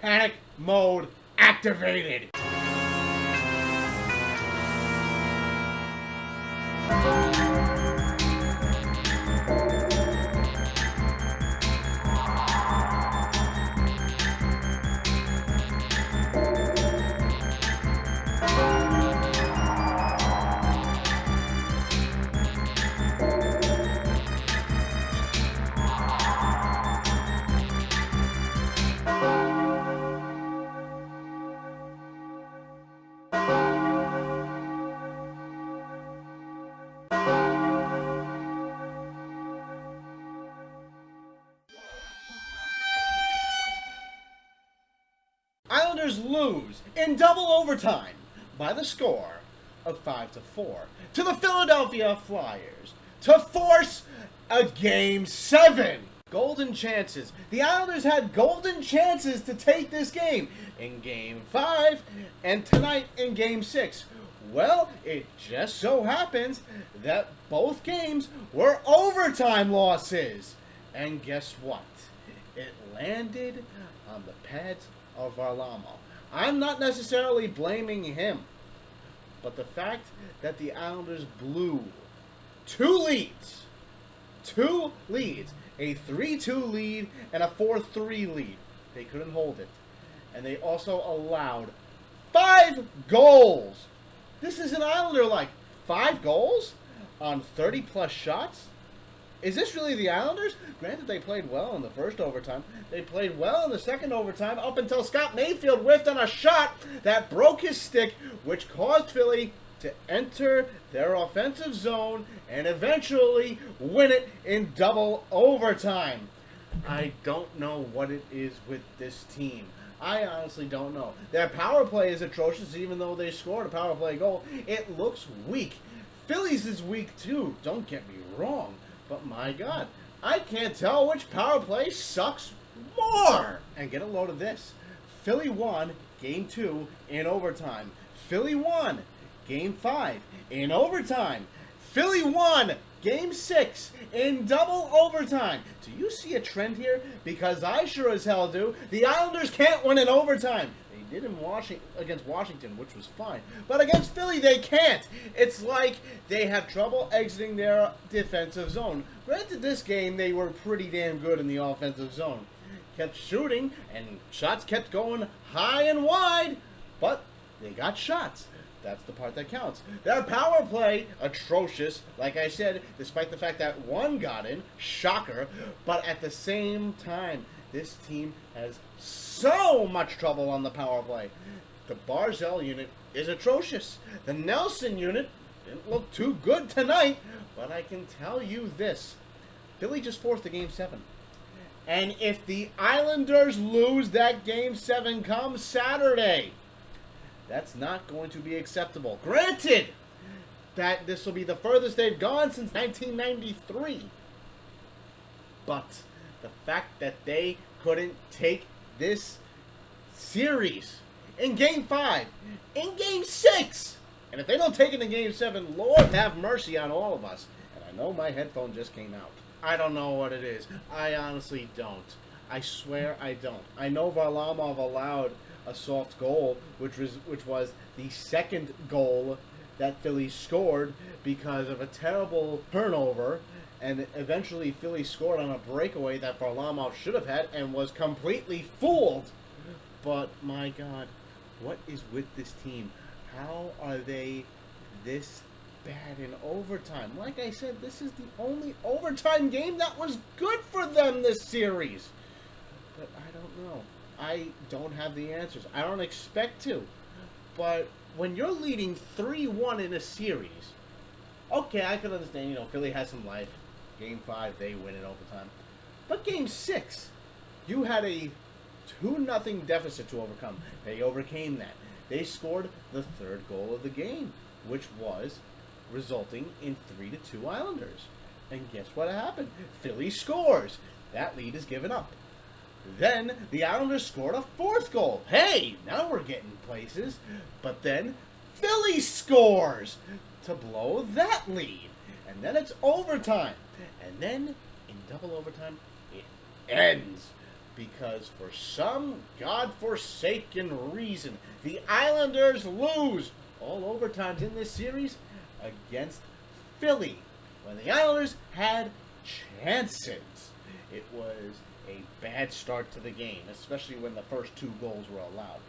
Panic mode activated. Islanders lose in double overtime by the score of 5-4 to the Philadelphia Flyers to force a Game 7. Golden chances. The Islanders had golden chances to take this game in Game 5 and tonight in Game 6. Well, it just so happens that both games were overtime losses. And guess what? It landed on the pads of Varlamov. I'm not necessarily blaming him, but the fact that the Islanders blew two leads, a 3-2 lead and a 4-3 lead. They couldn't hold it. And they also allowed 5 goals. This is an Islander like 5 goals on 30 plus shots? Is this really the Islanders? Granted, they played well in the first overtime. They played well in the second overtime up until Scott Mayfield whiffed on a shot that broke his stick, which caused Philly to enter their offensive zone and eventually win it in double overtime. I don't know what it is with this team. I honestly don't know. Their power play is atrocious even though they scored a power play goal. It looks weak. Philly's is weak too, don't get me wrong. But my God, I can't tell which power play sucks more. And get a load of this. Philly won Game 2 in overtime. Philly won Game 5 in overtime. Philly won Game 6 in double overtime. Do you see a trend here? Because I sure as hell do. The Islanders can't win in overtime. They did in against Washington, which was fine. But against Philly, they can't. It's like they have trouble exiting their defensive zone. Granted, this game, they were pretty damn good in the offensive zone. Kept shooting, and shots kept going high and wide. But they got shots. That's the part that counts. Their power play, atrocious, like I said, despite the fact that one got in, shocker. But at the same time, this team has so much trouble on the power play. The Barzell unit is atrocious. The Nelson unit didn't look too good tonight, but I can tell you this. Philly just forced a Game 7. And if the Islanders lose that Game 7 come Saturday, that's not going to be acceptable. Granted that this will be the furthest they've gone since 1993. But the fact that they couldn't take this series in Game 5, in Game 6, and if they don't take it in Game 7, Lord have mercy on all of us. And I know my headphone just came out. I don't know what it is. I honestly don't. I swear I don't. I know Varlamov allowed a soft goal, which was the second goal that Philly scored because of a terrible turnover, and eventually Philly scored on a breakaway that Varlamov should have had and was completely fooled. But my God, what is with this team? How are they this bad in overtime? Like I said, this is the only overtime game that was good for them this series. But I don't know. I don't have the answers. I don't expect to. But when you're leading 3-1 in a series, okay, I can understand, Philly has some life. Game 5, they win in overtime. But Game 6, you had a 2-0 deficit to overcome. They overcame that. They scored the third goal of the game, which was resulting in 3-2 Islanders. And guess what happened? Philly scores. That lead is given up. Then the Islanders scored a fourth goal. Hey, now we're getting places. But then Philly scores to blow that lead. And then it's overtime. And then in double overtime, it ends. because for some godforsaken reason, the Islanders lose all overtimes in this series against Philly when the Islanders had chances. It was a bad start to the game, especially when the first 2 goals were allowed.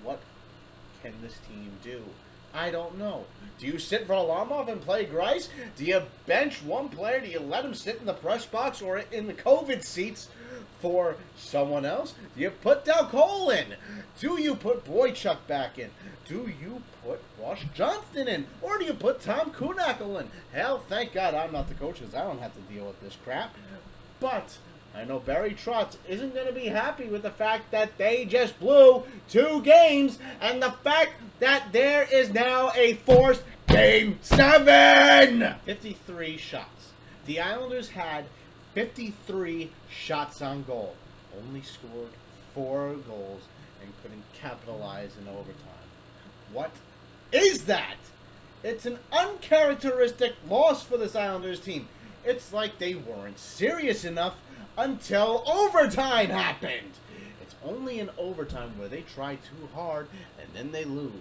But what can this team do? I don't know. Do you sit Varlamov and play Grice? Do you bench one player? Do you let him sit in the press box or in the COVID seats for someone else? Do you put Del Cole in? Do you put Boychuk back in? Do you put Ross Johnston in? Or do you put Tom Kuhnackel in? Hell, thank God I'm not the coach because I don't have to deal with this crap. But I know Barry Trotz isn't going to be happy with the fact that they just blew 2 games and the fact that there is now a forced Game 7! 53 shots. The Islanders had 53 shots on goal. Only scored 4 goals and couldn't capitalize in overtime. What is that? It's an uncharacteristic loss for this Islanders team. It's like they weren't serious enough until overtime happened. It's only in overtime where they try too hard and then they lose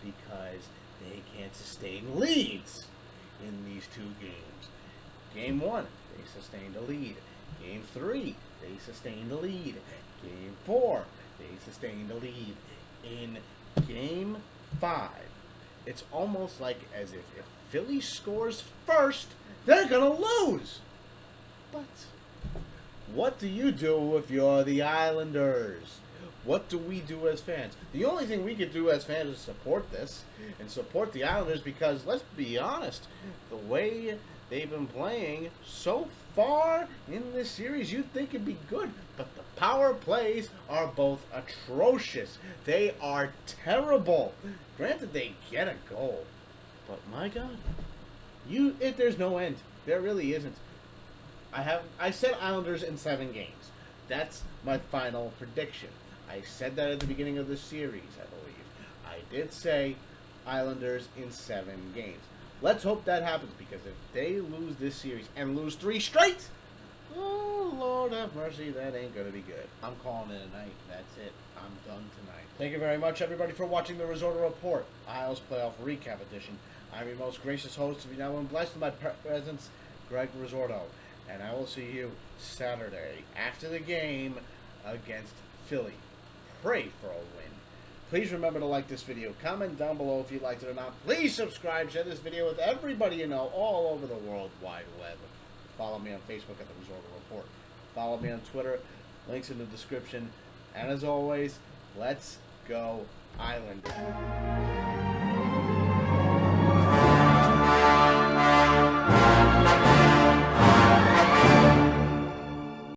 because they can't sustain leads in these 2 games. Game 1, they sustained a lead. Game 3, they sustained a lead. Game 4, they sustained a lead. In Game 5, it's almost like as if Philly scores first, they're going to lose. But what do you do if you're the Islanders? What do we do as fans? The only thing we could do as fans is support this and support the Islanders because, let's be honest, the way they've been playing so far in this series, you'd think it'd be good. But the power plays are both atrocious. They are terrible. Granted, they get a goal. But my God, there's no end. There really isn't. I said Islanders in 7 games. That's my final prediction. I said that at the beginning of the series, I believe. I did say Islanders in 7 games. Let's hope that happens, because if they lose this series and lose 3 straight, oh, Lord have mercy, that ain't going to be good. I'm calling it a night. That's it. I'm done tonight. Thank you very much, everybody, for watching the Risorto Report, Isles Playoff Recap Edition. I'm your most gracious host. If you now been blessed with my presence, Greg Risorto. And I will see you Saturday after the game against Philly. Pray for a win. Please remember to like this video. Comment down below if you liked it or not. Please subscribe. Share this video with everybody you know all over the World Wide Web. Follow me on Facebook at the Risorto Report. Follow me on Twitter. Links in the description. And as always, let's go Islanders.